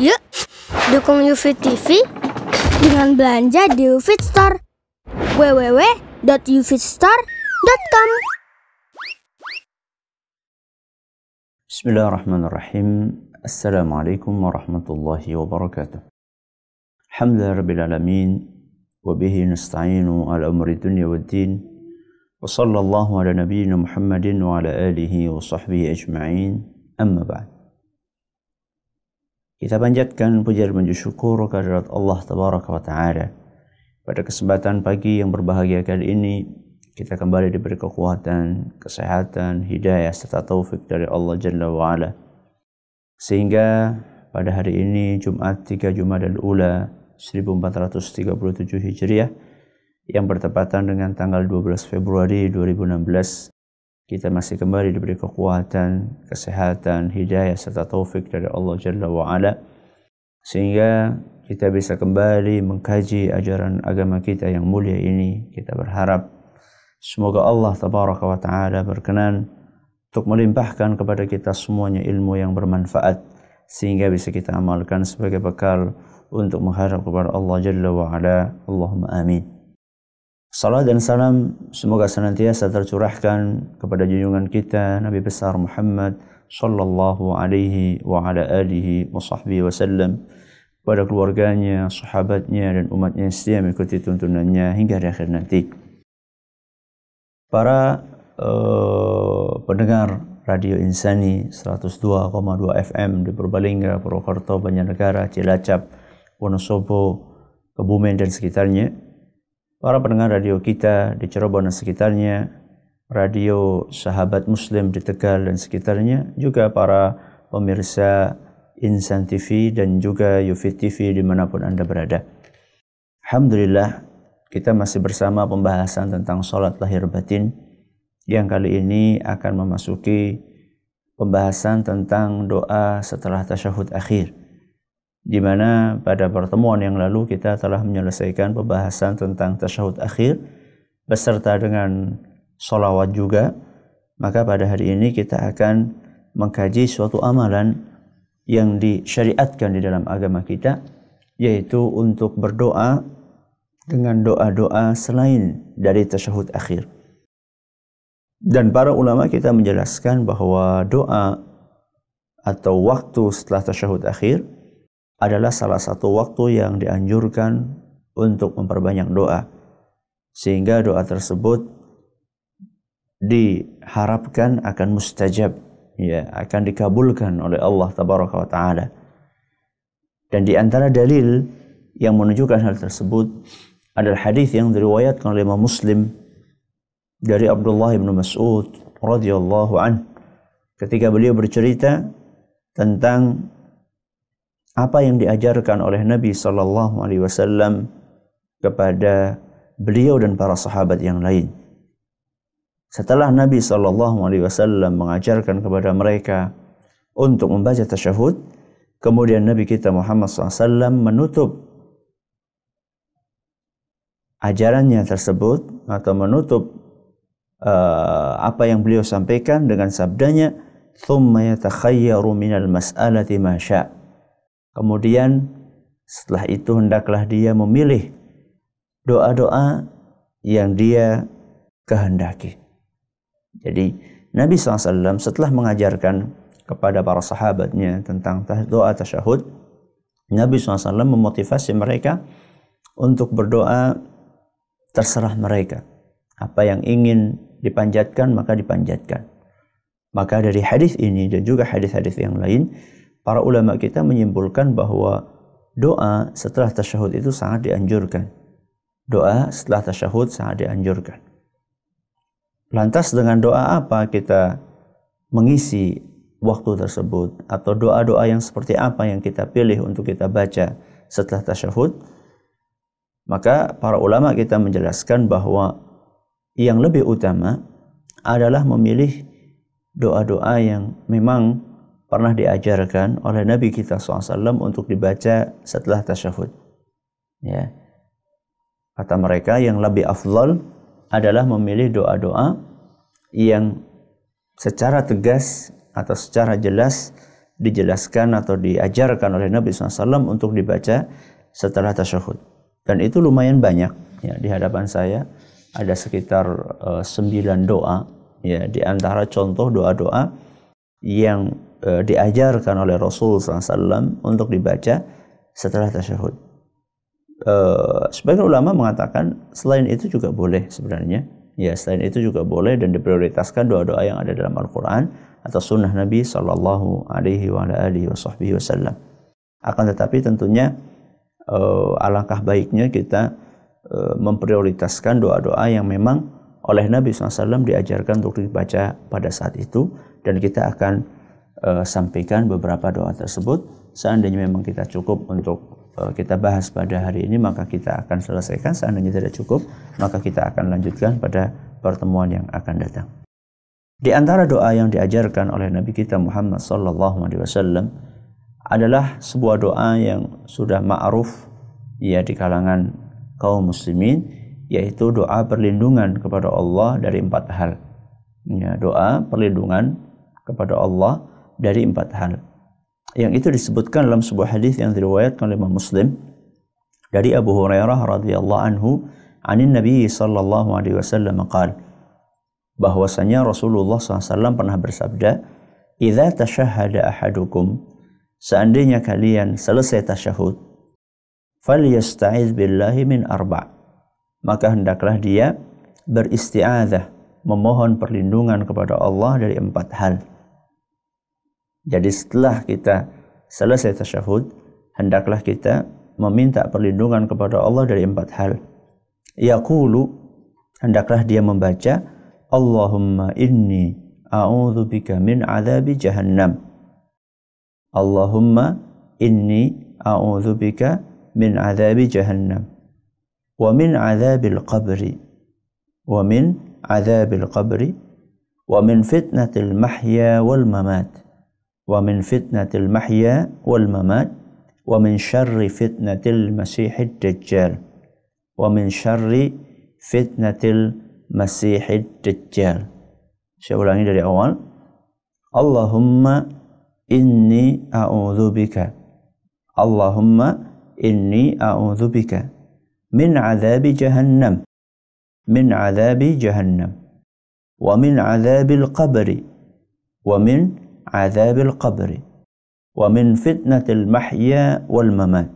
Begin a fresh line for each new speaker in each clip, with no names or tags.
Yuk, dukung UFIT TV dengan belanja di UFIT Store. www.ufitstore.com.
Bismillahirrahmanirrahim. Assalamualaikum warahmatullahi wabarakatuh. Alhamdulillah rabbil alamin, wa bihi nasta'inu ala umri dunya waddin. Wa sallallahu ala nabiyyina Muhammadin wa ala alihi wa sahbihi ajma'in. Amma ba'd. Kita panjatkan puja dan puji syukur kehadirat Allah tabaraka wa ta'ala. Pada kesempatan pagi yang berbahagia kali ini, kita kembali diberi kekuatan, kesehatan, hidayah serta taufik dari Allah Jalla wa Ala. Sehingga pada hari ini Jumat 3 Jumadal Ula 1437 Hijriah yang bertepatan dengan tanggal 12 Februari 2016, kita masih kembali diberi kekuatan, kesehatan, hidayah serta taufik dari Allah Jalla wa Ala, sehingga kita bisa kembali mengkaji ajaran agama kita yang mulia ini. Kita berharap semoga Allah tabaraka wa ta'ala berkenan untuk melimpahkan kepada kita semuanya ilmu yang bermanfaat, sehingga bisa kita amalkan sebagai bekal untuk menghadap kepada Allah Jalla wa Ala. Allahumma amin. Salam dan salam semoga senantiasa tercurahkan kepada junjungan kita Nabi besar Muhammad sallallahu alaihi wa ala alihi wa sahbihi wasallam, kepada keluarganya, sahabatnya dan umatnya yang setia mengikuti tuntunannya hingga di akhir nanti. Para pendengar Radio Insani 102,2 FM di Purbalingga, Purwokerto, Banjarnegara, Cilacap, Wonosobo, Kebumen dan sekitarnya. Para pendengar radio kita di Cirebon dan sekitarnya, radio Sahabat Muslim di Tegal dan sekitarnya, juga para pemirsa Insan TV dan juga UFIT TV dimanapun Anda berada. Alhamdulillah, kita masih bersama pembahasan tentang sholat lahir batin, yang kali ini akan memasuki pembahasan tentang doa setelah tasyahud akhir, di mana pada pertemuan yang lalu kita telah menyelesaikan pembahasan tentang tasyahud akhir beserta dengan sholawat juga. Maka pada hari ini kita akan mengkaji suatu amalan yang disyariatkan di dalam agama kita, yaitu untuk berdoa dengan doa-doa selain dari tasyahud akhir. Dan para ulama kita menjelaskan bahwa doa atau waktu setelah tasyahud akhir adalah salah satu waktu yang dianjurkan untuk memperbanyak doa, sehingga doa tersebut diharapkan akan mustajab, ya, akan dikabulkan oleh Allah tabaraka wa ta'ala. Dan di antara dalil yang menunjukkan hal tersebut adalah hadis yang diriwayatkan oleh Imam Muslim dari Abdullah bin Mas'ud radhiyallahu anhu, ketika beliau bercerita tentang apa yang diajarkan oleh Nabi sallallahu alaihi wasallam kepada beliau dan para sahabat yang lain. Setelah Nabi sallallahu alaihi wasallam mengajarkan kepada mereka untuk membaca tasyahud, kemudian Nabi kita Muhammad SAW menutup ajarannya tersebut atau menutup apa yang beliau sampaikan dengan sabdanya, "Tsumma yatakhayyaru minal mas'alati ma syaa." Kemudian setelah itu hendaklah dia memilih doa-doa yang dia kehendaki. Jadi Nabi SAW setelah mengajarkan kepada para sahabatnya tentang doa tasyahud, Nabi SAW memotivasi mereka untuk berdoa terserah mereka. Apa yang ingin dipanjatkan maka dipanjatkan. Maka dari hadis ini dan juga hadis-hadis yang lain, para ulama kita menyimpulkan bahwa doa setelah tasyahud itu sangat dianjurkan. Doa setelah tasyahud sangat dianjurkan. Lantas dengan doa apa kita mengisi waktu tersebut? Atau doa-doa yang seperti apa yang kita pilih untuk kita baca setelah tasyahud? Maka para ulama kita menjelaskan bahwa yang lebih utama adalah memilih doa-doa yang memang pernah diajarkan oleh Nabi kita SAW untuk dibaca setelah tasyahud. Ya. Kata mereka yang lebih afdal adalah memilih doa-doa yang secara tegas atau secara jelas dijelaskan atau diajarkan oleh Nabi SAW untuk dibaca setelah tasyahud. Dan itu lumayan banyak. Ya, di hadapan saya ada sekitar 9 doa. Ya, di antara contoh doa-doa yang diajarkan oleh Rasul SAW untuk dibaca setelah tasyahud. Sebagian ulama mengatakan selain itu juga boleh sebenarnya. Ya, selain itu juga boleh dan diprioritaskan doa-doa yang ada dalam Al-Quran atau sunnah Nabi Sallallahu Alaihi Wasallam. Akan tetapi tentunya alangkah baiknya kita memprioritaskan doa-doa yang memang oleh Nabi SAW diajarkan untuk dibaca pada saat itu, dan kita akan sampaikan beberapa doa tersebut. Seandainya memang kita cukup untuk kita bahas pada hari ini, maka kita akan selesaikan. Seandainya tidak cukup, maka kita akan lanjutkan pada pertemuan yang akan datang. Di antara doa yang diajarkan oleh Nabi kita Muhammad SAW adalah sebuah doa yang sudah ma'ruf ya di kalangan kaum muslimin, yaitu doa perlindungan kepada Allah dari 4 hal. Ya, doa perlindungan kepada Allah dari 4 hal. Yang itu disebutkan dalam sebuah hadis yang diriwayatkan oleh Imam Muslim dari Abu Hurairah radhiyallahu anhu, anin Nabi sallallahu alaihi wasallam qala, bahwasanya Rasulullah SAW pernah bersabda, "Idza tashahhada ahadukum," seandainya kalian selesai tasyahud, "falyasta'iz billahi min 4," maka hendaklah dia beristi'adzah, memohon perlindungan kepada Allah dari 4 hal. Jadi setelah kita selesai tasyahud, hendaklah kita meminta perlindungan kepada Allah dari 4 hal. Yaqulu, hendaklah dia membaca, Allahumma inni a'udzubika min adzabi jahannam. Allahumma inni a'udzubika min adzabi jahannam. Wa min adzabil qabri. Wa min adzabil qabri. Wa min fitnatil mahya wal mamat. Wa min fitnatil mahya wal mamat. Wa min syarri fitnatil masihid dajjal. Wa min syarri fitnatil masihid dajjal. Saya ulangi dari awal. Allahumma inni a'udzubika. Allahumma inni a'udzubika min adzabi jahannam. Min adzabi jahannam. Wa min adzabil qabri. Wa min adzabil qabri. Wa min fitnatil mahya wal mamat.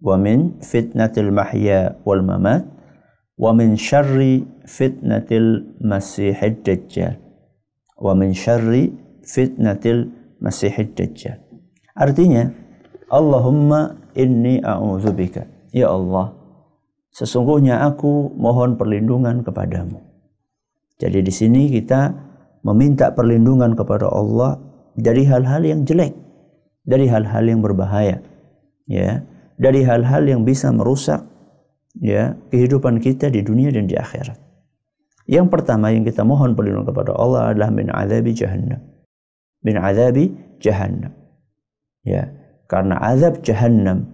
Wa min fitnatil mahya wal mamat. Wa min syarri fitnatil masihid dajjal. Wa min syarri fitnatil masihid dajjal. Artinya, Allahumma inni a'udzubika. Ya Allah, sesungguhnya aku mohon perlindungan kepadamu. Jadi di sini kita meminta perlindungan kepada Allah dari hal-hal yang jelek, dari hal-hal yang berbahaya, ya, dari hal-hal yang bisa merusak ya kehidupan kita di dunia dan di akhirat. Yang pertama yang kita mohon perlindungan kepada Allah adalah min azabi jahannam. Min azabi jahannam. Ya, karena azab jahannam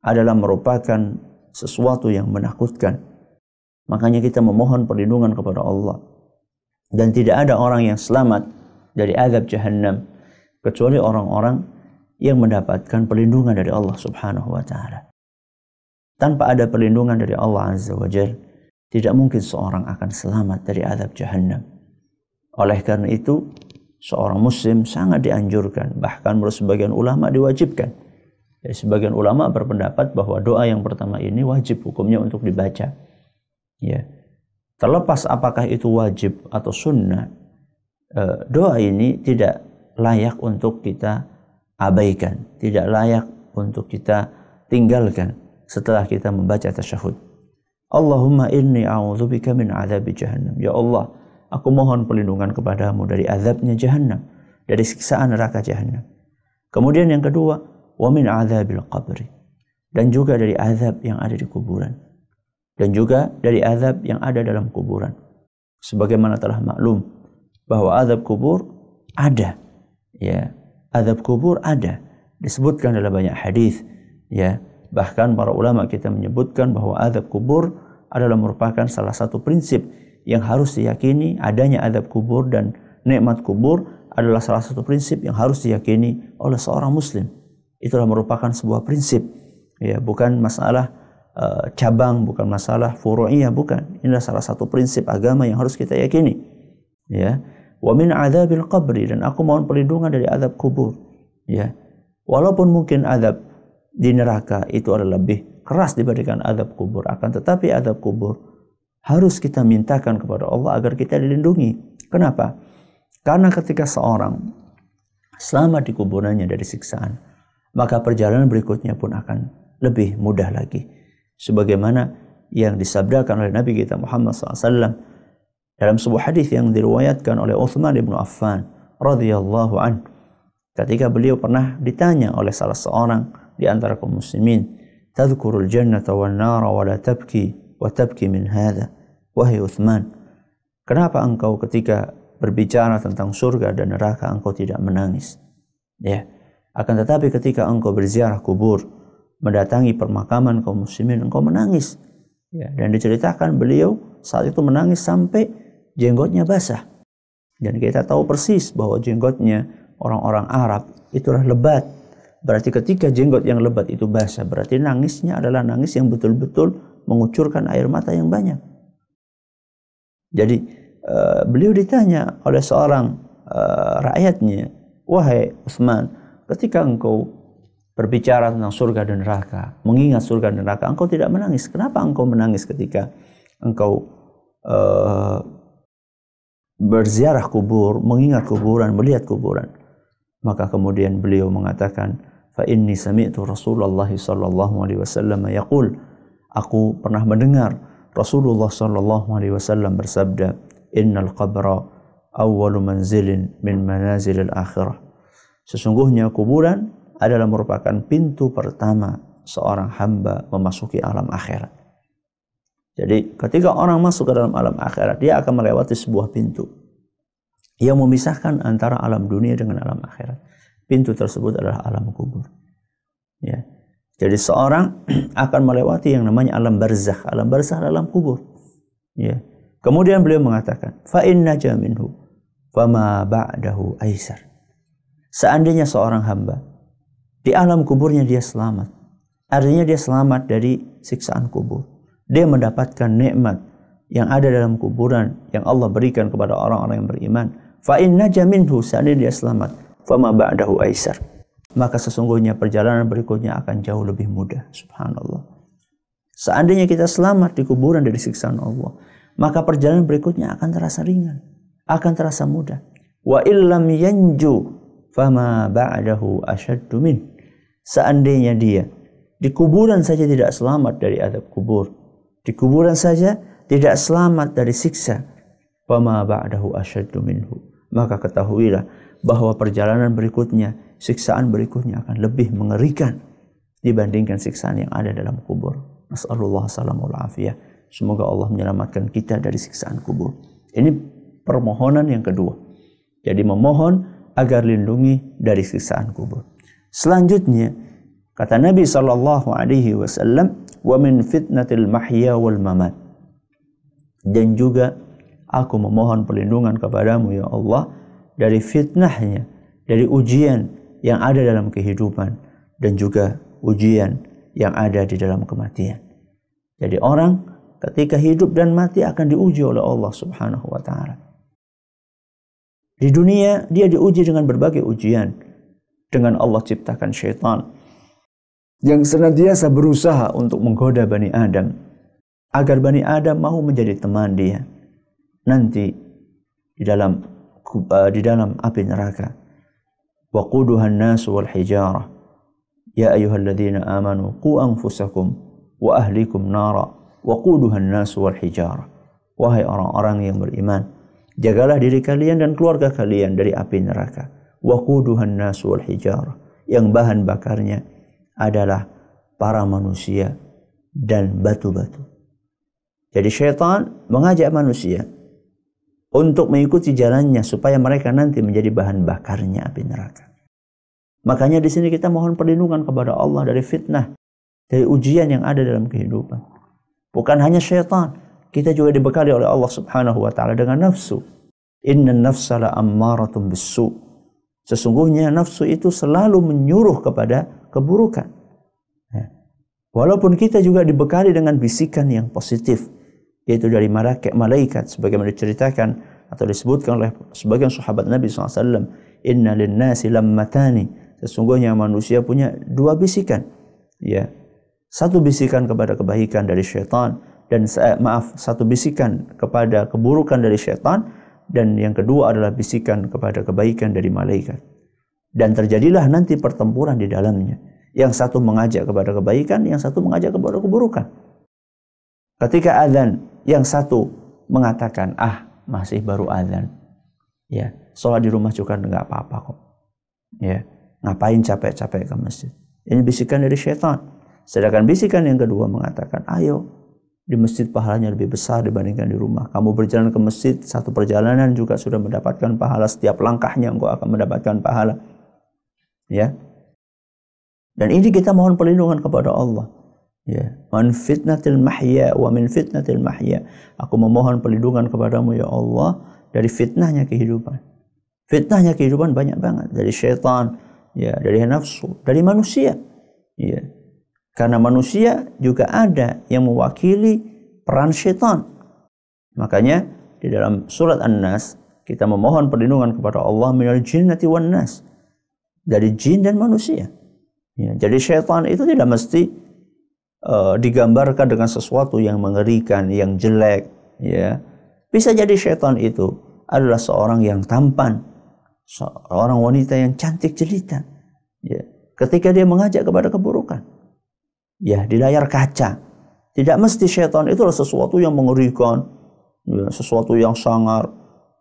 adalah merupakan sesuatu yang menakutkan. Makanya kita memohon perlindungan kepada Allah. Dan tidak ada orang yang selamat dari azab jahannam kecuali orang-orang yang mendapatkan perlindungan dari Allah Subhanahu wa taala. Tanpa ada perlindungan dari Allah Azza wa Jalla, tidak mungkin seorang akan selamat dari azab jahannam. Oleh karena itu, seorang muslim sangat dianjurkan, bahkan menurut sebagian ulama diwajibkan. Jadi sebagian ulama berpendapat bahwa doa yang pertama ini wajib hukumnya untuk dibaca. Ya. Terlepas apakah itu wajib atau sunnah, doa ini tidak layak untuk kita abaikan, tidak layak untuk kita tinggalkan setelah kita membaca tasyahud. Allahumma inni a'udzubika min adzabi jahannam. Ya Allah, aku mohon perlindungan kepadamu dari azabnya jahannam, dari siksaan neraka jahannam. Kemudian yang kedua, wa min adzabil qabri, dan juga dari azab yang ada di kuburan, dan juga dari azab yang ada dalam kuburan. Sebagaimana telah maklum bahwa azab kubur ada, ya, azab kubur ada, disebutkan dalam banyak hadis, ya. Bahkan para ulama kita menyebutkan bahwa azab kubur adalah merupakan salah satu prinsip yang harus diyakini. Adanya azab kubur dan nikmat kubur adalah salah satu prinsip yang harus diyakini oleh seorang muslim. Itulah merupakan sebuah prinsip, ya, bukan masalah cabang, bukan masalah furu'iyah, bukan. Inilah salah satu prinsip agama yang harus kita yakini. Ya, wa min adzabil qabri, dan aku mohon perlindungan dari azab kubur. Ya, walaupun mungkin azab di neraka itu adalah lebih keras dibandingkan azab kubur, akan tetapi azab kubur harus kita mintakan kepada Allah agar kita dilindungi. Kenapa? Karena ketika seorang selamat di kuburannya dari siksaan, maka perjalanan berikutnya pun akan lebih mudah lagi. Sebagaimana yang disabdakan oleh Nabi kita Muhammad SAW dalam sebuah hadis yang diriwayatkan oleh Utsman bin Affan radhiyallahu an, ketika beliau pernah ditanya oleh salah seorang di antara kaum muslimin, tadhkurul jannata wan nara wa la tabki wa tabki min hadha, wahai Utsman, kenapa engkau ketika berbicara tentang surga dan neraka engkau tidak menangis? Ya, akan tetapi ketika engkau berziarah kubur, mendatangi permakaman kaum muslimin, engkau menangis. Ya, dan diceritakan beliau saat itu menangis sampai jenggotnya basah. Dan kita tahu persis bahwa jenggotnya orang-orang Arab itulah lebat. Berarti ketika jenggot yang lebat itu basah, berarti nangisnya adalah nangis yang betul-betul mengucurkan air mata yang banyak. Jadi beliau ditanya oleh seorang rakyatnya, wahai Utsman, ketika engkau berbicara tentang surga dan neraka, mengingat surga dan neraka, engkau tidak menangis. Kenapa engkau menangis ketika engkau berziarah kubur, mengingat kuburan, melihat kuburan? Maka kemudian beliau mengatakan, fa inni sami'tu Rasulullah sallallahu alaihi wasallam yaqul, aku pernah mendengar Rasulullah sallallahu alaihi wasallam bersabda, innal qabra awwalu manzilin min manazilil akhirah. Sesungguhnya kuburan adalah merupakan pintu pertama seorang hamba memasuki alam akhirat. Jadi ketika orang masuk ke dalam alam akhirat, dia akan melewati sebuah pintu yang memisahkan antara alam dunia dengan alam akhirat. Pintu tersebut adalah alam kubur. Ya. Jadi seorang akan melewati yang namanya alam barzakh. Alam barzakh adalah alam kubur. Ya. Kemudian beliau mengatakan, fa inna jaminhu fama ba'dahu aisar. Seandainya seorang hamba di alam kuburnya dia selamat, artinya dia selamat dari siksaan kubur. Dia mendapatkan nikmat yang ada dalam kuburan yang Allah berikan kepada orang-orang yang beriman. Fa inna jaminhu, seandainya dia selamat, fama ba'dahu aisar, maka sesungguhnya perjalanan berikutnya akan jauh lebih mudah. Subhanallah. Seandainya kita selamat di kuburan dari siksaan Allah, maka perjalanan berikutnya akan terasa ringan, akan terasa mudah. Wa illam yanju fama ba'dahu ashaddu min. Seandainya dia di kuburan saja tidak selamat dari azab kubur, di kuburan saja tidak selamat dari siksa, fama ba'dahu ashaddu minhu, maka ketahuilah bahwa perjalanan berikutnya, siksaan berikutnya akan lebih mengerikan dibandingkan siksaan yang ada dalam kubur. Nas'alullah salamul afiyah. Semoga Allah menyelamatkan kita dari siksaan kubur. Ini permohonan yang kedua. Jadi memohon agar lindungi dari siksaan kubur. Selanjutnya kata Nabi sallallahu alaihi wasallam, wa min fitnatil mahya wal mamat. Dan juga aku memohon perlindungan kepadamu ya Allah dari fitnahnya, dari ujian yang ada dalam kehidupan dan juga ujian yang ada di dalam kematian. Jadi orang ketika hidup dan mati akan diuji oleh Allah Subhanahu wa taala. Di dunia dia diuji dengan berbagai ujian. Dengan Allah ciptakan syaitan yang senantiasa berusaha untuk menggoda Bani Adam agar Bani Adam mau menjadi teman dia nanti di dalam api neraka. Waquduhan nasu wal hijarah, ya ayyuhalladzina amanu qu anfusakum wa ahlikum nara waquduhan nasu wal hijarah. Wahai orang-orang yang beriman, jagalah diri kalian dan keluarga kalian dari api neraka. Waquduhan nasu wal hijarah, yang bahan bakarnya adalah para manusia dan batu-batu. Jadi syaitan mengajak manusia untuk mengikuti jalannya supaya mereka nanti menjadi bahan bakarnya api neraka. Makanya di sini kita mohon perlindungan kepada Allah dari fitnah, dari ujian yang ada dalam kehidupan. Bukan hanya syaitan, kita juga dibekali oleh Allah Subhanahu wa taala dengan nafsu. Innan nafsa la ammaratun bis-su'. Sesungguhnya nafsu itu selalu menyuruh kepada keburukan. Walaupun kita juga dibekali dengan bisikan yang positif, yaitu dari malaikat, sebagaimana diceritakan atau disebutkan oleh sebagian sahabat Nabi SAW, inna linnasi lammatani, sesungguhnya manusia punya dua bisikan, ya, satu bisikan kepada kebaikan dari syaitan, dan satu bisikan kepada keburukan dari syaitan, dan yang kedua adalah bisikan kepada kebaikan dari malaikat. Dan terjadilah nanti pertempuran di dalamnya. Yang satu mengajak kepada kebaikan, yang satu mengajak kepada keburukan. Ketika azan, yang satu mengatakan, masih baru azan. Ya, sholat di rumah juga enggak apa-apa kok. Ya, ngapain capek-capek ke masjid? Ini bisikan dari syaitan. Sedangkan bisikan yang kedua mengatakan, ayo, di masjid pahalanya lebih besar dibandingkan di rumah. Kamu berjalan ke masjid, satu perjalanan juga sudah mendapatkan pahala. Setiap langkahnya engkau akan mendapatkan pahala. Ya. Dan ini kita mohon perlindungan kepada Allah. Ya, man fitnatil mahya wa min fitnatil mahya. Aku memohon perlindungan kepadamu ya Allah dari fitnahnya kehidupan. Fitnahnya kehidupan banyak banget, dari syaitan, ya, dari nafsu, dari manusia. Ya. Karena manusia juga ada yang mewakili peran syaitan. Makanya di dalam surat An-Nas kita memohon perlindungan kepada Allah minal jinnati wan nas, dari jin dan manusia. Ya, jadi syaitan itu tidak mesti digambarkan dengan sesuatu yang mengerikan, yang jelek. Ya, bisa jadi syaitan itu adalah seorang yang tampan, seorang wanita yang cantik jelita. Ya, ketika dia mengajak kepada keburukan, ya, di layar kaca, tidak mesti syaitan itu adalah sesuatu yang mengerikan, ya, sesuatu yang sangar,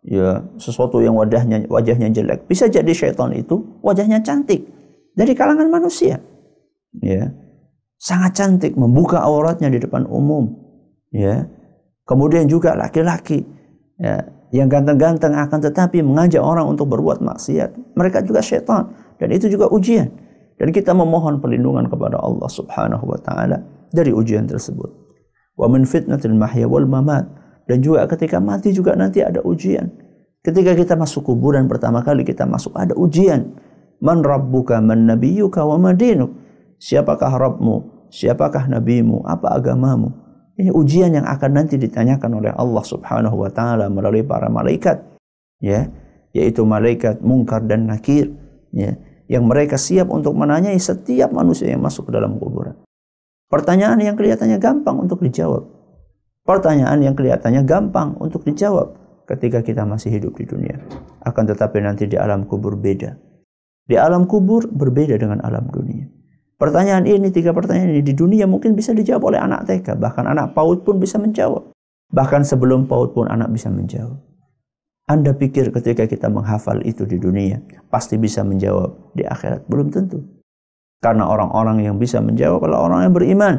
ya, sesuatu yang wajahnya jelek. Bisa jadi syaitan itu wajahnya cantik. Dari kalangan manusia, ya, sangat cantik, membuka auratnya di depan umum, ya. Kemudian juga laki-laki, ya, yang ganteng-ganteng akan tetapi mengajak orang untuk berbuat maksiat. Mereka juga syaitan, dan itu juga ujian. Dan kita memohon perlindungan kepada Allah Subhanahu wa Ta'ala dari ujian tersebut. Wa min fitnatil mahya wal mamat, dan juga ketika mati juga nanti ada ujian. Ketika kita masuk kuburan pertama kali kita masuk ada ujian. Man rabbuka man nabiyyuka wa madinuk. Siapakah Rabbmu? Siapakah nabimu? Apa agamamu? Ini ujian yang akan nanti ditanyakan oleh Allah Subhanahu wa Ta'ala melalui para malaikat, ya, yaitu malaikat Munkar dan Nakir, ya, yang mereka siap untuk menanyai setiap manusia yang masuk ke dalam kuburan. Pertanyaan yang kelihatannya gampang untuk dijawab. Pertanyaan yang kelihatannya gampang untuk dijawab ketika kita masih hidup di dunia. Akan tetapi nanti di alam kubur beda. Di alam kubur berbeda dengan alam dunia. Pertanyaan ini, 3 pertanyaan ini di dunia mungkin bisa dijawab oleh anak TK. Bahkan anak PAUD pun bisa menjawab. Bahkan sebelum PAUD pun anak bisa menjawab. Anda pikir ketika kita menghafal itu di dunia, pasti bisa menjawab di akhirat? Belum tentu. Karena orang-orang yang bisa menjawab adalah orang yang beriman.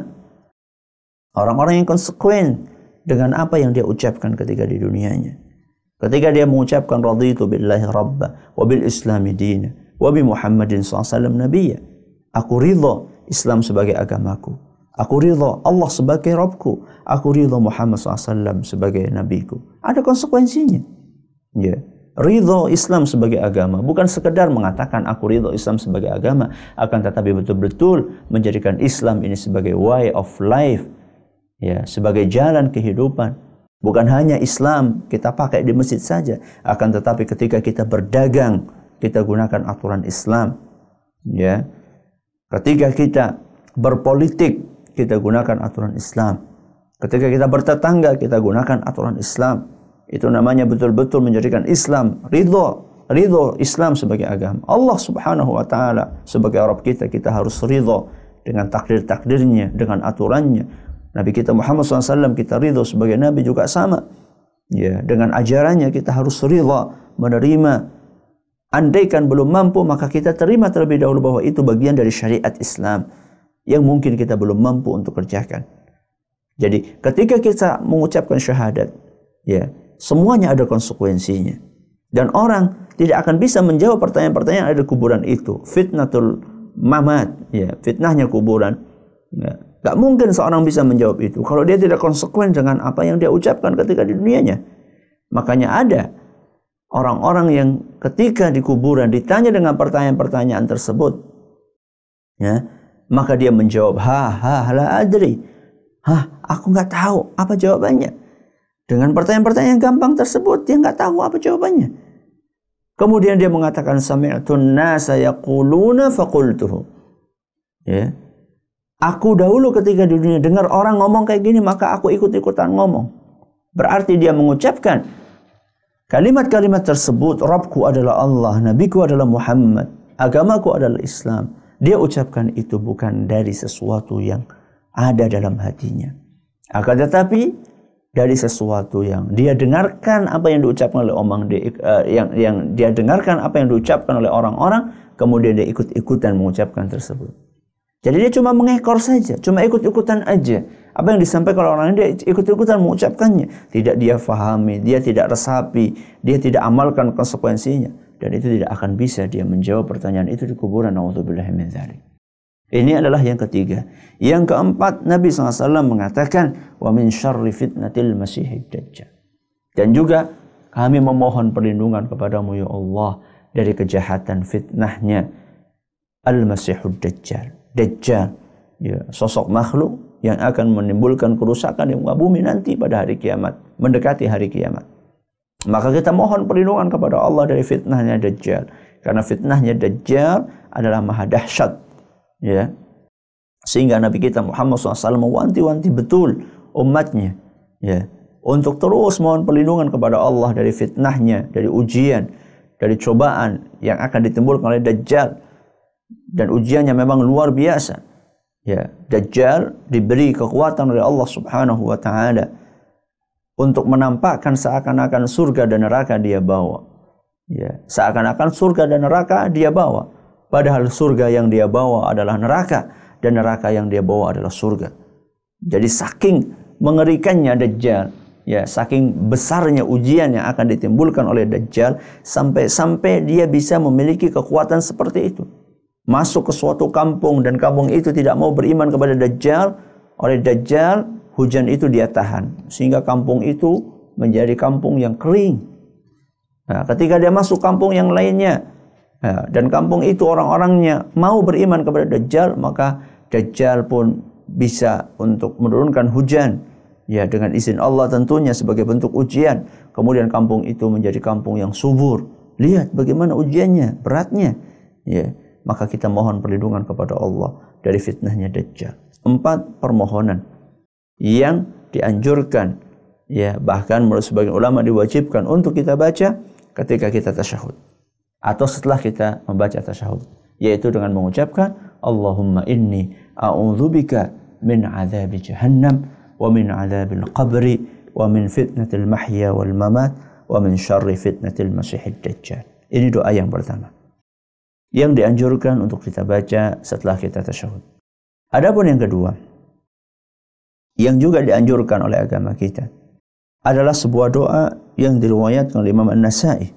Orang-orang yang konsekuen dengan apa yang dia ucapkan ketika di dunianya. Ketika dia mengucapkan raditu billahi rabba wa bil islami dina wa bi Muhammadin SAW nabiyya. Aku ridha Islam sebagai agamaku. Aku ridha Allah sebagai Rabbku. Aku ridha Muhammad SAW sebagai nabiku. Ada konsekuensinya. Ya. Ridha Islam sebagai agama. Bukan sekedar mengatakan aku ridha Islam sebagai agama. Akan tetapi betul-betul menjadikan Islam ini sebagai way of life. Ya, sebagai jalan kehidupan. Bukan hanya Islam kita pakai di masjid saja. Akan tetapi ketika kita berdagang, kita gunakan aturan Islam. Ya. Ketika kita berpolitik, kita gunakan aturan Islam. Ketika kita bertetangga, kita gunakan aturan Islam. Itu namanya betul-betul menjadikan Islam ridho Islam sebagai agama. Allah Subhanahu wa Ta'ala sebagai Rabb kita harus ridho dengan takdir-takdirnya, dengan aturannya. Nabi kita Muhammad SAW kita ridho sebagai Nabi juga sama. Ya, dengan ajarannya kita harus ridho, menerima. Andaikan belum mampu, maka kita terima terlebih dahulu bahwa itu bagian dari syariat Islam yang mungkin kita belum mampu untuk kerjakan. Jadi ketika kita mengucapkan syahadat, ya, semuanya ada konsekuensinya. Dan orang tidak akan bisa menjawab pertanyaan-pertanyaan yang ada di kuburan itu. Fitnatul mamat, ya, fitnahnya kuburan. Ya, gak mungkin seorang bisa menjawab itu kalau dia tidak konsekuen dengan apa yang dia ucapkan ketika di dunianya. Makanya ada orang-orang yang ketika di kuburan ditanya dengan pertanyaan-pertanyaan tersebut, ya, maka dia menjawab, la adri. Aku nggak tahu apa jawabannya. Dengan pertanyaan-pertanyaan yang gampang tersebut, dia nggak tahu apa jawabannya. Kemudian dia mengatakan, sami'tun nasa yaquluna faqultuhu. Ya. Aku dahulu ketika di dunia dengar orang ngomong kayak gini, maka aku ikut-ikutan ngomong. Berarti dia mengucapkan kalimat-kalimat tersebut, Rabbku adalah Allah, Nabiku adalah Muhammad, agamaku adalah Islam. Dia ucapkan itu bukan dari sesuatu yang ada dalam hatinya, akan tetapi dari sesuatu yang dia dengarkan apa yang diucapkan oleh yang dia dengarkan apa yang diucapkan oleh orang-orang, kemudian dia ikut-ikutan mengucapkan tersebut. Jadi dia cuma mengekor saja, cuma ikut-ikutan aja. Apa yang disampaikan oleh orang dia ikut-ikutan mengucapkannya. Tidak dia fahami, dia tidak resapi, dia tidak amalkan konsekuensinya. Dan itu tidak akan bisa dia menjawab pertanyaan itu di kuburan. Na'udzubillahi min dzalik. Ini adalah yang ketiga. Yang keempat, Nabi SAW mengatakan, wa min syarri fitnatil masihid dajjal. Dan juga kami memohon perlindungan kepadamu ya Allah dari kejahatan fitnahnya al-masihud dajjal. Dajjal, ya, sosok makhluk yang akan menimbulkan kerusakan di muka bumi nanti pada hari kiamat, mendekati hari kiamat. Maka kita mohon perlindungan kepada Allah dari fitnahnya Dajjal, karena fitnahnya Dajjal adalah maha dahsyat, ya. Sehingga Nabi kita Muhammad SAW mewanti-wanti betul umatnya, ya, untuk terus mohon perlindungan kepada Allah dari fitnahnya, dari ujian, dari cobaan yang akan ditimbulkan oleh Dajjal. Dan ujiannya memang luar biasa. Ya, Dajjal diberi kekuatan oleh Allah Subhanahu wa taala untuk menampakkan seakan-akan surga dan neraka dia bawa. Ya, seakan-akan surga dan neraka dia bawa, padahal surga yang dia bawa adalah neraka dan neraka yang dia bawa adalah surga. Jadi saking mengerikannya Dajjal, ya, saking besarnya ujian yang akan ditimbulkan oleh Dajjal, sampai dia bisa memiliki kekuatan seperti itu. Masuk ke suatu kampung dan kampung itu tidak mau beriman kepada Dajjal. Oleh Dajjal, hujan itu dia tahan, sehingga kampung itu menjadi kampung yang kering. Nah, ketika dia masuk kampung yang lainnya, dan kampung itu orang-orangnya mau beriman kepada Dajjal, maka Dajjal pun bisa untuk menurunkan hujan, ya, dengan izin Allah tentunya sebagai bentuk ujian. Kemudian kampung itu menjadi kampung yang subur. Lihat bagaimana ujiannya, beratnya, ya. Maka kita mohon perlindungan kepada Allah dari fitnahnya Dajjal. 4 permohonan yang dianjurkan, ya, bahkan menurut sebagian ulama diwajibkan untuk kita baca ketika kita tasyahud atau setelah kita membaca tasyahud, yaitu dengan mengucapkan Allahumma inni a'udzubika min adzabi jahannam wa min adzabil qabri wa min fitnatil mahya wal mamat wa min syarri fitnatil masihid dajjal. Ini doa yang pertama yang dianjurkan untuk kita baca setelah kita tasyahud. Adapun yang kedua, yang juga dianjurkan oleh agama kita, adalah sebuah doa yang diriwayatkan oleh Imam An-Nasa'i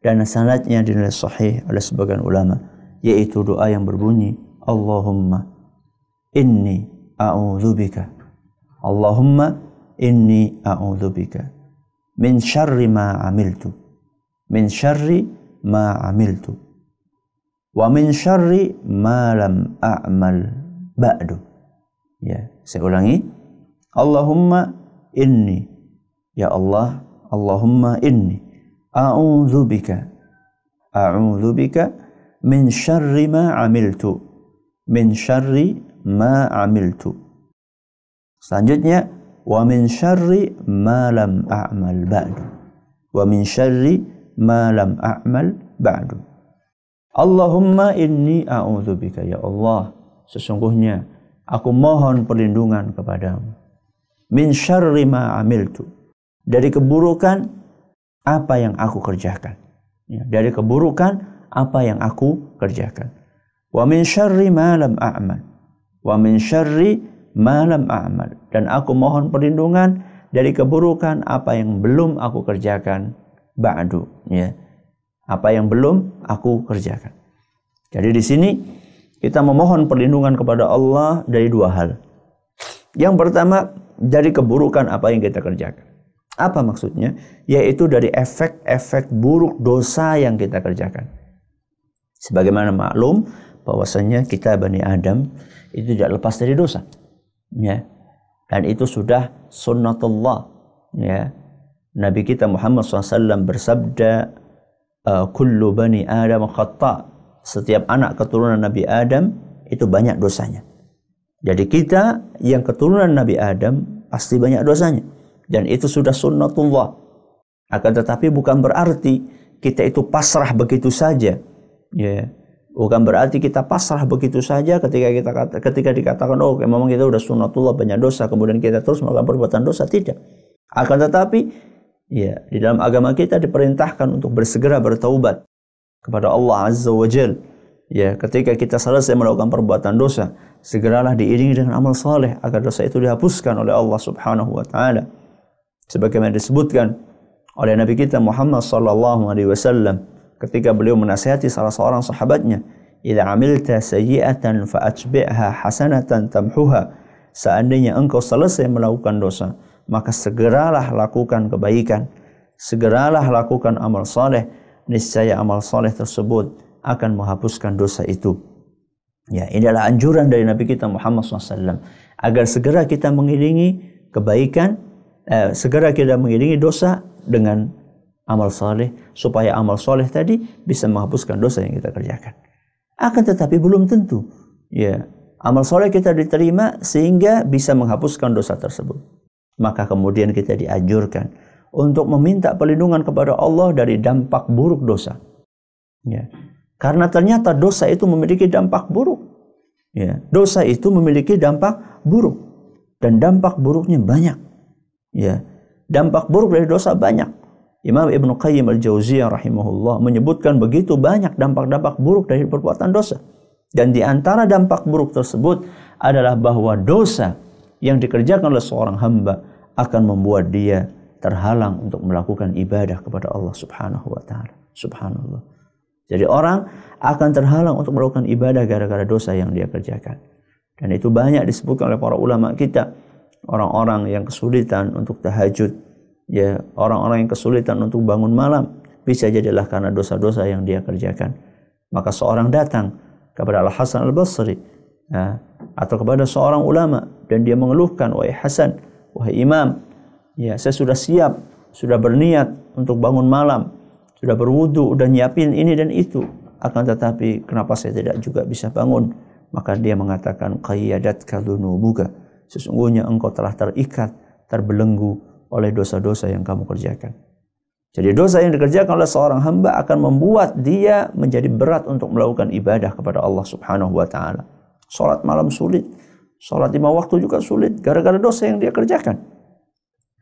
dan sanadnya dinilai sahih oleh sebagian ulama, yaitu doa yang berbunyi Allahumma inni a'udzubika, Allahumma inni a'udzubika min syarri ma amiltu, min syarri ma amiltu, wa min syarri ma lam a'mal ba'du. Ya, saya ulangi. Allahumma inni, ya Allah, Allahumma inni a'udzubika min syarri ma amiltu, min syarri ma amiltu. Selanjutnya, wa min syarri ma lam a'mal ba'du, wa min syarri ma lam a'mal ba'du. Allahumma inni a'udzubika, ya Allah, sesungguhnya aku mohon perlindungan kepadamu, min syarri ma amiltu, dari keburukan apa yang aku kerjakan, ya, dari keburukan apa yang aku kerjakan. Wa min syarri ma lam a'mal, wa min syarri ma lam a'mal, dan aku mohon perlindungan dari keburukan apa yang belum aku kerjakan, ba'du, ya, apa yang belum aku kerjakan. Jadi di sini kita memohon perlindungan kepada Allah dari 2 hal. Yang pertama, dari keburukan apa yang kita kerjakan. Apa maksudnya? Yaitu dari efek-efek buruk dosa yang kita kerjakan. Sebagaimana maklum bahwasanya kita Bani Adam itu tidak lepas dari dosa, ya. Dan itu sudah sunnatullah, ya. Nabi kita Muhammad SAW bersabda, kullu bani Adam khata'. Setiap anak keturunan Nabi Adam itu banyak dosanya. Jadi kita yang keturunan Nabi Adam pasti banyak dosanya. Dan itu sudah sunnatullah. Akan tetapi bukan berarti kita itu pasrah begitu saja, ya. Bukan berarti kita pasrah begitu saja ketika dikatakan oh memang kita sudah sunnatullah banyak dosa kemudian kita terus melakukan perbuatan dosa. Tidak. Akan tetapi ya, di dalam agama kita diperintahkan untuk bersegera bertaubat kepada Allah Azza wa Jal. Ya, ketika kita selesai melakukan perbuatan dosa, segeralah diiringi dengan amal saleh agar dosa itu dihapuskan oleh Allah Subhanahu wa taala. Sebagaimana disebutkan oleh Nabi kita Muhammad sallallahu alaihi wasallam ketika beliau menasihati salah seorang sahabatnya, "Idza 'amilta sayyi'atan fa'atbi'ha hasanatan tamhuha." Seandainya engkau selesai melakukan dosa, maka segeralah lakukan kebaikan, segeralah lakukan amal saleh, niscaya amal saleh tersebut akan menghapuskan dosa itu. Ya, ini adalah anjuran dari Nabi kita Muhammad SAW agar segera kita mengiringi kebaikan, segera kita mengiringi dosa dengan amal saleh, supaya amal saleh tadi bisa menghapuskan dosa yang kita kerjakan. Akan tetapi belum tentu, ya, amal saleh kita diterima sehingga bisa menghapuskan dosa tersebut. Maka kemudian kita dianjurkan untuk meminta perlindungan kepada Allah dari dampak buruk dosa. Ya. Karena ternyata dosa itu memiliki dampak buruk. Ya. Dosa itu memiliki dampak buruk. Dan dampak buruknya banyak. Ya. Dampak buruk dari dosa banyak. Imam Ibnu Qayyim al-Jauziyah rahimahullah menyebutkan begitu banyak dampak-dampak buruk dari perbuatan dosa. Dan di antara dampak buruk tersebut adalah bahwa dosa yang dikerjakan oleh seorang hamba akan membuat dia terhalang untuk melakukan ibadah kepada Allah Subhanahu wa taala. Subhanallah. Jadi orang akan terhalang untuk melakukan ibadah gara-gara dosa yang dia kerjakan. Dan itu banyak disebutkan oleh para ulama kita. Orang-orang yang kesulitan untuk tahajud, ya, orang-orang yang kesulitan untuk bangun malam, bisa jadilah karena dosa-dosa yang dia kerjakan. Maka seorang datang kepada Al-Hasan Al-Basri, ya, atau kepada seorang ulama, dan dia mengeluhkan, wahai Hasan, wahai Imam, ya, saya sudah siap, sudah berniat untuk bangun malam, sudah berwudu, udah nyiapin ini dan itu, akan tetapi kenapa saya tidak juga bisa bangun? Maka dia mengatakan, qayyadatka dhunubuka, sesungguhnya engkau telah terikat, terbelenggu oleh dosa-dosa yang kamu kerjakan. Jadi dosa yang dikerjakan oleh seorang hamba akan membuat dia menjadi berat untuk melakukan ibadah kepada Allah Subhanahu wa taala. Salat malam sulit, salat 5 waktu juga sulit gara-gara dosa yang dia kerjakan.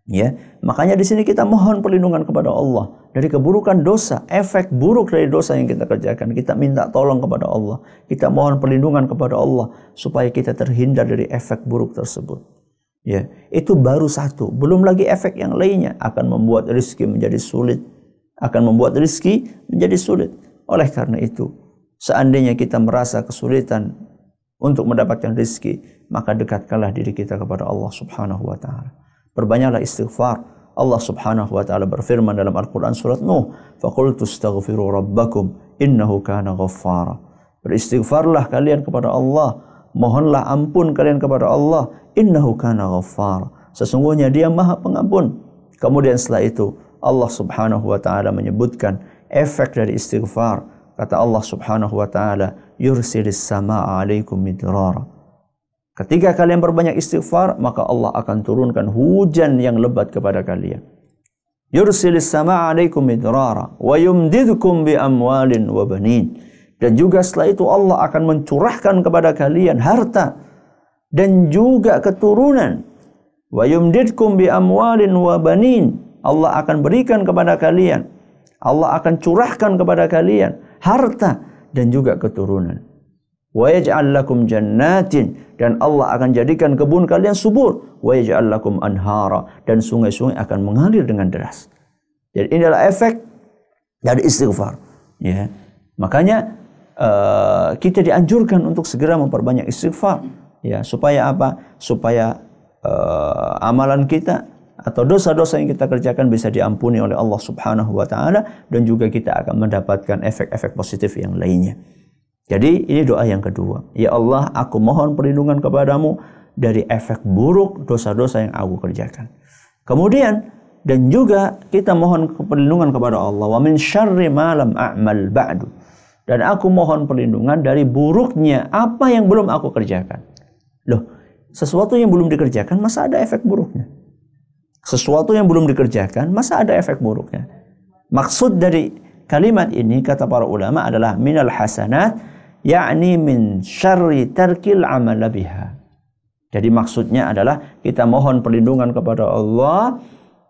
Ya, makanya di sini kita mohon perlindungan kepada Allah dari keburukan dosa, efek buruk dari dosa yang kita kerjakan. Kita minta tolong kepada Allah. Kita mohon perlindungan kepada Allah supaya kita terhindar dari efek buruk tersebut. Ya, itu baru satu. Belum lagi efek yang lainnya akan membuat rezeki menjadi sulit. Akan membuat rezeki menjadi sulit. Oleh karena itu, seandainya kita merasa kesulitan untuk mendapatkan rezeki, maka dekatkanlah diri kita kepada Allah Subhanahu wa taala. Perbanyaklah istighfar. Allah Subhanahu wa taala berfirman dalam Al-Qur'an surat Nuh, "Faqultu astaghfiru rabbakum innahu kana ghaffara." Beristighfarlah kalian kepada Allah, mohonlah ampun kalian kepada Allah, innahu kana ghaffara. Sesungguhnya Dia Maha Pengampun. Kemudian setelah itu Allah Subhanahu wa taala menyebutkan efek dari istighfar. Kata Allah Subhanahu wa taala, "Yursilis samaa'a 'alaikum midrara." Ketika kalian berbanyak istighfar, maka Allah akan turunkan hujan yang lebat kepada kalian. Yursilis samaa'a 'alaikum midrara wa yumdidkum bi amwalin wa banin. Dan juga setelah itu Allah akan mencurahkan kepada kalian harta dan juga keturunan. Wa yumdidkum bi amwalin wa banin. Allah akan berikan kepada kalian, Allah akan curahkan kepada kalian harta dan juga keturunan. Wa yaj'al lakum jannatin, dan Allah akan jadikan kebun kalian subur. Wa yaj'al lakum anhara, dan sungai-sungai akan mengalir dengan deras. Jadi ini adalah efek dari istighfar. Ya. Makanya kita dianjurkan untuk segera memperbanyak istighfar. Ya, supaya apa? Supaya amalan kita atau dosa-dosa yang kita kerjakan bisa diampuni oleh Allah Subhanahu wa taala, dan juga kita akan mendapatkan efek-efek positif yang lainnya. Jadi ini doa yang kedua. Ya Allah, aku mohon perlindungan kepadamu dari efek buruk dosa-dosa yang aku kerjakan. Kemudian dan juga kita mohon perlindungan kepada Allah, wa min syarri ma lam a'mal ba'du. Dan aku mohon perlindungan dari buruknya apa yang belum aku kerjakan. Loh, sesuatu yang belum dikerjakan masa ada efek buruknya? Sesuatu yang belum dikerjakan masa ada efek buruknya? Maksud dari kalimat ini kata para ulama adalah minal hasanat, yakni min syarri tarkil amal biha. Jadi maksudnya adalah kita mohon perlindungan kepada Allah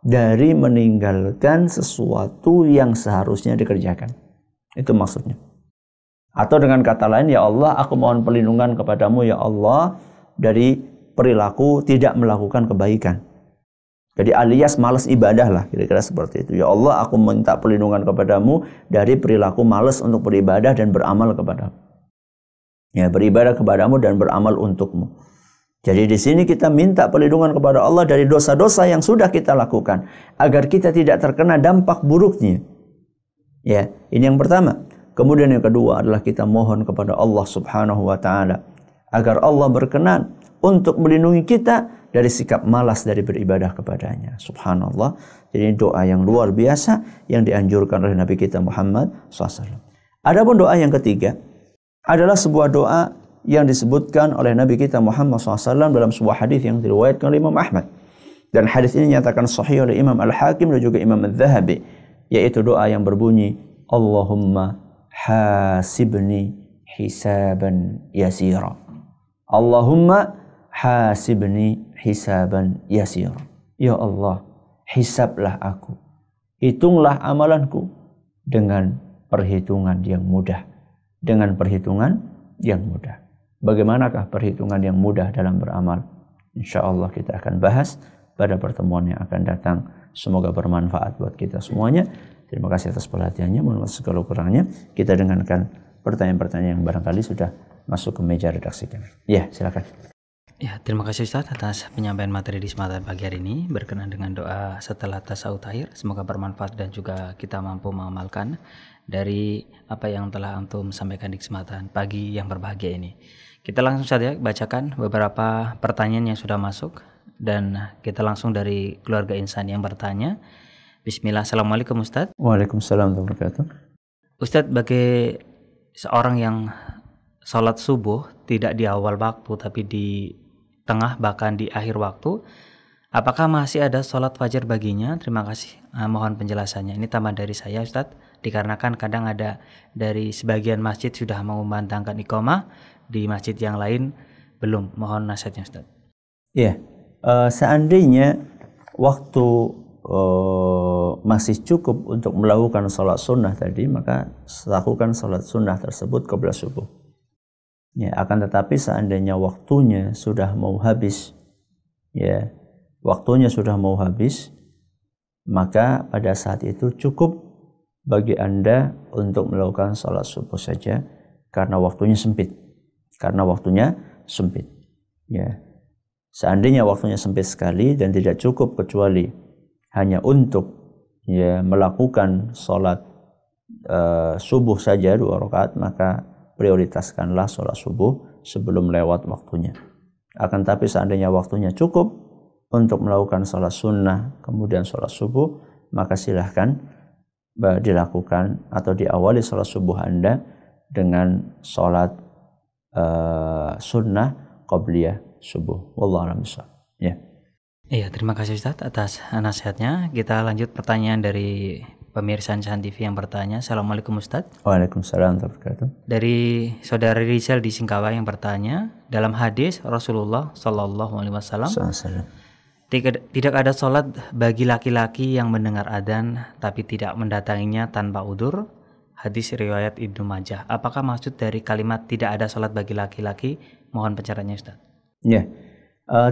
dari meninggalkan sesuatu yang seharusnya dikerjakan. Itu maksudnya. Atau dengan kata lain, ya Allah, aku mohon perlindungan kepadamu ya Allah dari perilaku tidak melakukan kebaikan. Jadi alias malas ibadah lah, kira-kira seperti itu. Ya Allah, aku minta perlindungan kepadamu dari perilaku malas untuk beribadah dan beramal kepadamu. Ya, beribadah kepadamu dan beramal untukmu. Jadi di sini kita minta perlindungan kepada Allah dari dosa-dosa yang sudah kita lakukan, agar kita tidak terkena dampak buruknya. Ya, ini yang pertama. Kemudian yang kedua adalah kita mohon kepada Allah Subhanahu wa taala agar Allah berkenan untuk melindungi kita dari sikap malas dari beribadah kepadanya. Subhanallah. Jadi doa yang luar biasa yang dianjurkan oleh Nabi kita Muhammad SAW. Adapun doa yang ketiga adalah sebuah doa yang disebutkan oleh Nabi kita Muhammad SAW dalam sebuah hadis yang diriwayatkan oleh Imam Ahmad. Dan hadis ini dinyatakan sahih oleh Imam Al-Hakim dan juga Imam Al-Zahabi, yaitu doa yang berbunyi, Allahumma hasibni hisaban yasira. Allahumma hasibni hisaban yasira. Ya Allah, hisablah aku, hitunglah amalanku dengan perhitungan yang mudah. Dengan perhitungan yang mudah. Bagaimanakah perhitungan yang mudah dalam beramal? InsyaAllah kita akan bahas pada pertemuan yang akan datang. Semoga bermanfaat buat kita semuanya. Terima kasih atas perhatiannya. Mohon maaf segala kurangnya. Kita dengarkan pertanyaan-pertanyaan yang barangkali sudah masuk ke meja redaksi kami. Ya, silakan.
Ya, terima kasih Ustaz atas penyampaian materi di kesempatan pagi hari ini. Berkenan dengan doa setelah tasawuf akhir. Semoga bermanfaat dan juga kita mampu mengamalkan dari apa yang telah antum sampaikan di kesempatan pagi yang berbahagia ini. Kita langsung saja bacakan beberapa pertanyaan yang sudah masuk, dan kita langsung dari keluarga insan yang bertanya. Bismillah. Assalamualaikum Ustaz.
Waalaikumsalam warahmatullahi wabarakatuh.
Ustaz, bagi seorang yang sholat subuh tidak di awal waktu tapi di tengah bahkan di akhir waktu, apakah masih ada sholat fajar baginya? Terima kasih. Mohon penjelasannya. Ini tambahan dari saya Ustaz, dikarenakan kadang ada dari sebagian masjid sudah mengumandangkan iqamah, di masjid yang lain belum. Mohon nasihatnya Ustaz.
Ya, seandainya waktu masih cukup untuk melakukan sholat sunnah tadi, maka lakukan sholat sunnah tersebut qabla subuh. Ya, akan tetapi seandainya waktunya sudah mau habis, ya, waktunya sudah mau habis, maka pada saat itu cukup bagi Anda untuk melakukan sholat subuh saja, karena waktunya sempit. Karena waktunya sempit. Ya. Seandainya waktunya sempit sekali dan tidak cukup kecuali hanya untuk ya melakukan sholat subuh saja 2 rakaat, maka prioritaskanlah sholat subuh sebelum lewat waktunya. Akan tapi seandainya waktunya cukup untuk melakukan sholat sunnah kemudian sholat subuh, maka silahkan dilakukan atau diawali sholat subuh Anda dengan sholat sunnah qabliyah subuh. Wallahu a'lam bishawab. Ya.
Iya, terima kasih Ustaz atas nasihatnya. Kita lanjut pertanyaan dari pemirsa Insan TV yang bertanya. Assalamualaikum Ustaz.
Waalaikumsalam warahmatullahi wabarakatuh.
Dari saudara Rizal di Singkawang yang bertanya, dalam hadis Rasulullah Shallallahu Alaihi Wasallam tidak ada sholat bagi laki-laki yang mendengar adzan tapi tidak mendatanginya tanpa udzur. Hadis riwayat Ibnu Majah. Apakah maksud dari kalimat tidak ada sholat bagi laki-laki? Mohon pencerahannya Ustaz.
Ya,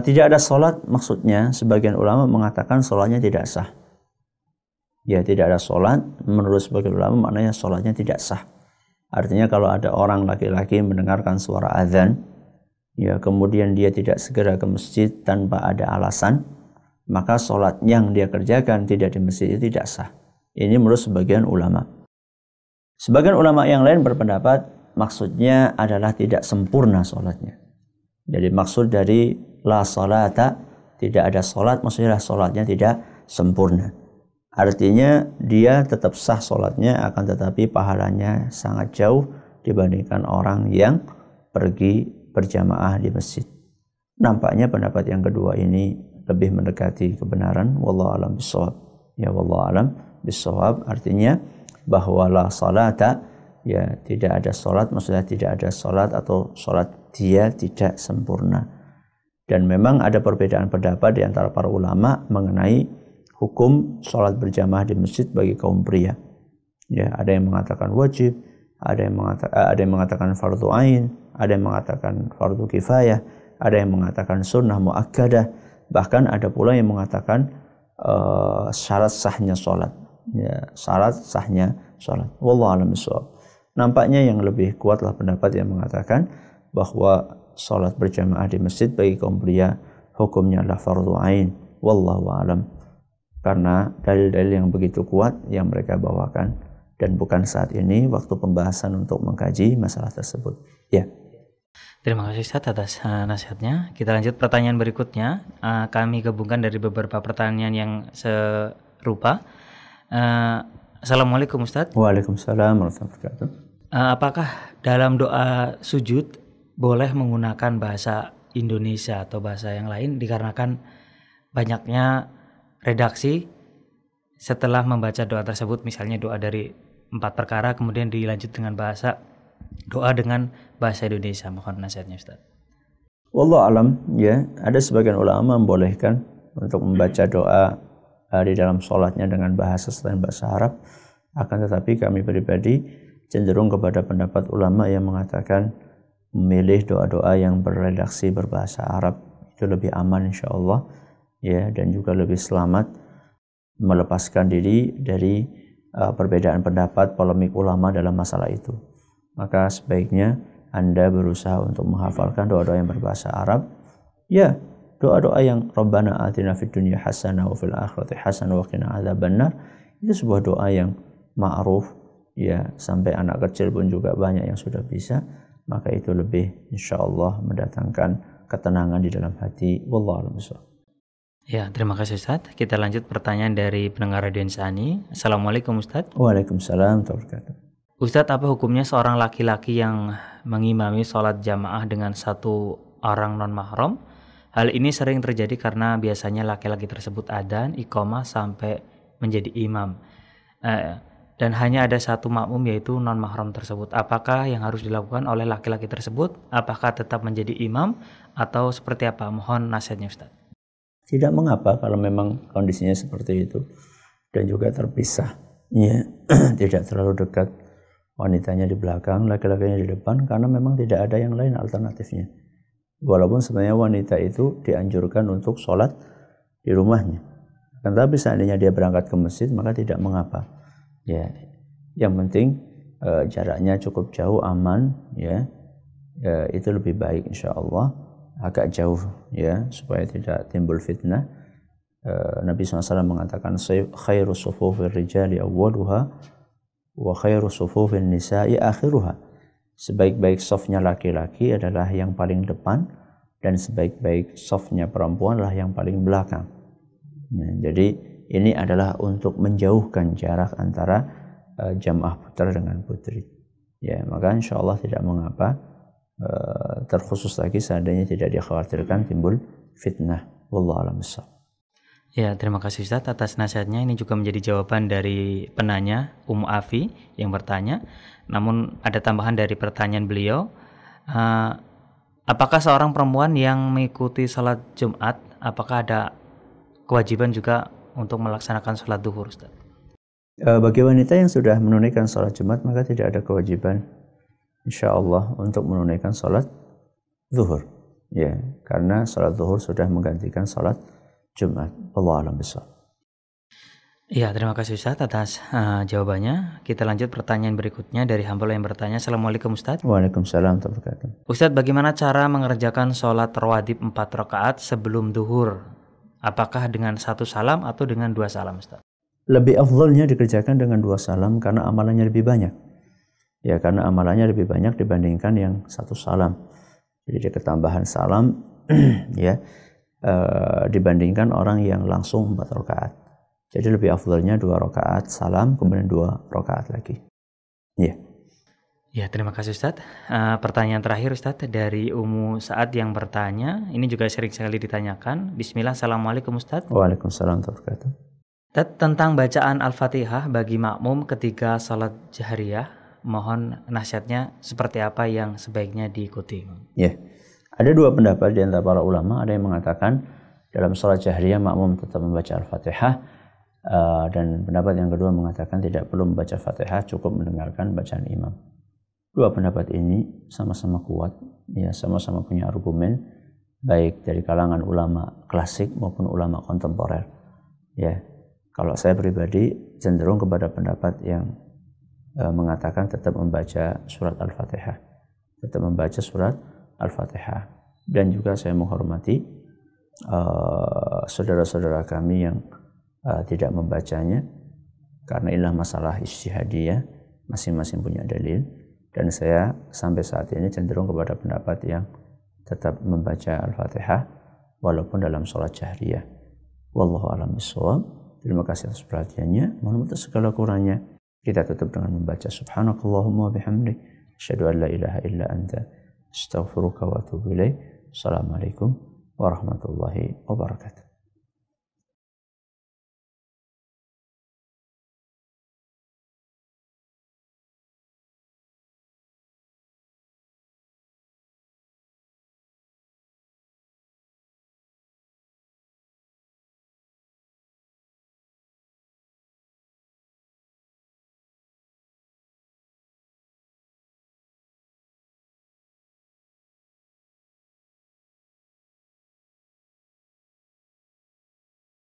tidak ada sholat maksudnya sebagian ulama mengatakan sholatnya tidak sah. Ya, tidak ada sholat menurut sebagian ulama maknanya sholatnya tidak sah. Artinya kalau ada orang laki-laki mendengarkan suara azan, ya kemudian dia tidak segera ke masjid tanpa ada alasan, maka sholat yang dia kerjakan tidak di masjid itu tidak sah. Ini menurut sebagian ulama. Sebagian ulama yang lain berpendapat maksudnya adalah tidak sempurna sholatnya. Jadi maksud dari la sholata, tidak ada sholat, maksudnya sholatnya tidak sempurna. Artinya dia tetap sah sholatnya, akan tetapi pahalanya sangat jauh dibandingkan orang yang pergi berjamaah di masjid. Nampaknya pendapat yang kedua ini lebih mendekati kebenaran. Wallahu a'lam bishawab. Ya wallahu a'lam bishawab artinya bahwa la salata, ya tidak ada salat, maksudnya tidak ada salat atau salat dia tidak sempurna. Dan memang ada perbedaan pendapat di antara para ulama mengenai hukum salat berjamaah di masjid bagi kaum pria. Ya, ada yang mengatakan wajib, ada yang mengatakan fardu ain, ada yang mengatakan fardu kifayah, ada yang mengatakan sunnah muakkadah, bahkan ada pula yang mengatakan syarat sahnya salat. Ya, syarat sahnya salat. Wallahu a'lam bishawab. Nampaknya yang lebih kuatlah pendapat yang mengatakan bahwa salat berjamaah di masjid bagi kaum pria hukumnya adalah fardu ain. Wallahu a'lam. Karena dalil-dalil yang begitu kuat yang mereka bawakan, dan bukan saat ini waktu pembahasan untuk mengkaji masalah tersebut. Ya.
Terima kasih Ustaz atas nasihatnya. Kita lanjut pertanyaan berikutnya. Kami gabungkan dari beberapa pertanyaan yang serupa. Assalamualaikum Ustaz.
Waalaikumsalam warahmatullahi wabarakatuh.
Apakah dalam doa sujud boleh menggunakan bahasa Indonesia atau bahasa yang lain dikarenakan banyaknya redaksi setelah membaca doa tersebut, misalnya doa dari 4 perkara kemudian dilanjut dengan doa dengan bahasa Indonesia. Mohon nasihatnya Ustaz.
Wallahu alam, ya, ada sebagian ulama membolehkan untuk membaca doa di dalam sholatnya dengan bahasa selain bahasa Arab. Akan tetapi kami pribadi cenderung kepada pendapat ulama yang mengatakan memilih doa-doa yang beredaksi berbahasa Arab itu lebih aman insyaallah, ya, dan juga lebih selamat, melepaskan diri dari perbedaan pendapat polemik ulama dalam masalah itu. Maka sebaiknya Anda berusaha untuk menghafalkan doa-doa yang berbahasa Arab, ya, doa-doa yang Rabbana atina fid dunya hasanah wa fil akhirati hasanah wa qina adzabannar, itu sebuah doa yang ma'ruf, ya, sampai anak kecil pun juga banyak yang sudah bisa. Maka itu lebih insyaallah mendatangkan ketenangan di dalam hati. Wallahu a'lam bishawab.
Ya, terima kasih Ustaz. Kita lanjut pertanyaan dari pendengar Radio Insani. Assalamualaikum Ustaz.
Waalaikumsalam warahmatullahi wabarakatuh.
Ustaz, apa hukumnya seorang laki-laki yang mengimami sholat jamaah dengan satu orang non-mahram? Hal ini sering terjadi karena biasanya laki-laki tersebut adzan, iqamah sampai menjadi imam. Dan hanya ada satu makmum yaitu non-mahram tersebut. Apakah yang harus dilakukan oleh laki-laki tersebut? Apakah tetap menjadi imam atau seperti apa? Mohon nasihatnya Ustaz.
Tidak mengapa kalau memang kondisinya seperti itu dan juga terpisah, ya, tidak terlalu dekat, wanitanya di belakang, laki-lakinya di depan, karena memang tidak ada yang lain alternatifnya. Walaupun sebenarnya wanita itu dianjurkan untuk sholat di rumahnya, tetapi seandainya dia berangkat ke masjid maka tidak mengapa, ya, yang penting jaraknya cukup jauh, aman, ya, itu lebih baik insyaallah. Agak jauh, ya, supaya tidak timbul fitnah. Nabi SAW mengatakan khairu sufufir rijali awwaluha wa khairu sufufin nisa'i akhiruha. Sebaik-baik safnya laki-laki adalah yang paling depan, dan sebaik-baik safnya perempuan adalah yang paling belakang. Nah, jadi ini adalah untuk menjauhkan jarak antara jamaah putra dengan putri. Ya, maka insyaallah tidak mengapa. Terkhusus lagi seandainya tidak dikhawatirkan timbul fitnah. Wallahu a'lam bishawab.
Ya, terima kasih Ustaz atas nasihatnya. Ini juga menjadi jawaban dari penanya Ummu Afi yang bertanya. Namun ada tambahan dari pertanyaan beliau. Apakah seorang perempuan yang mengikuti salat Jumat, apakah ada kewajiban juga untuk melaksanakan salat duhur, Ustaz?
Bagi wanita yang sudah menunaikan salat Jumat maka tidak ada kewajiban insyaallah untuk menunaikan salat zuhur, ya, karena salat zuhur sudah menggantikan salat Jumat. Wallahu a'lam bishawab.
Ya, terima kasih Ustaz atas jawabannya. Kita lanjut pertanyaan berikutnya dari hamba yang bertanya. Assalamualaikum Ustaz.
Waalaikumsalam warahmatullahi wabarakatuh.
Ustaz, bagaimana cara mengerjakan sholat rawatib 4 rakaat sebelum duhur? Apakah dengan 1 salam atau dengan 2 salam, Ustaz?
Lebih afdhalnya dikerjakan dengan 2 salam karena amalannya lebih banyak. Ya, karena amalannya lebih banyak dibandingkan yang 1 salam. Jadi dia ketambahan salam ya dibandingkan orang yang langsung 4 rakaat. Jadi lebih afdhalnya 2 rakaat salam kemudian 2 rakaat lagi. Ya.
Ya, terima kasih Ustadz. Pertanyaan terakhir Ustadz dari Umu Saad yang bertanya, ini juga sering sekali ditanyakan. Bismillah, Assalamualaikum Ustadz.
Waalaikumsalam warahmatullahi wabarakatuh.
Tentang bacaan Al-Fatihah bagi makmum ketika salat jahriyah, mohon nasihatnya seperti apa yang sebaiknya diikuti.
Ya, ada 2 pendapat di antara para ulama. Ada yang mengatakan dalam salat jahriyah makmum tetap membaca Al-Fatihah, dan pendapat yang kedua mengatakan tidak perlu membaca Fatihah, cukup mendengarkan bacaan imam. 2 pendapat ini sama-sama kuat, ya, sama-sama punya argumen baik dari kalangan ulama klasik maupun ulama kontemporer. Ya, kalau saya pribadi cenderung kepada pendapat yang mengatakan tetap membaca surat Al-Fatihah, tetap membaca surat Al-Fatihah. Dan juga saya menghormati saudara-saudara kami yang tidak membacanya, karena inilah masalah ijtihadiyah, masing-masing punya dalil. Dan saya sampai saat ini cenderung kepada pendapat yang tetap membaca Al-Fatihah walaupun dalam sholat jahriyah. Wallahu a'lam bishawab. Terima kasih atas perhatiannya. Mohon maaf atas segala kurangnya. Kita tutup dengan membaca Subhanakallahumma bihamdik, asyhadu an la ilaha illa anta, astaghfiruka wa atubu ilaik. Assalamualaikum warahmatullahi wabarakatuh.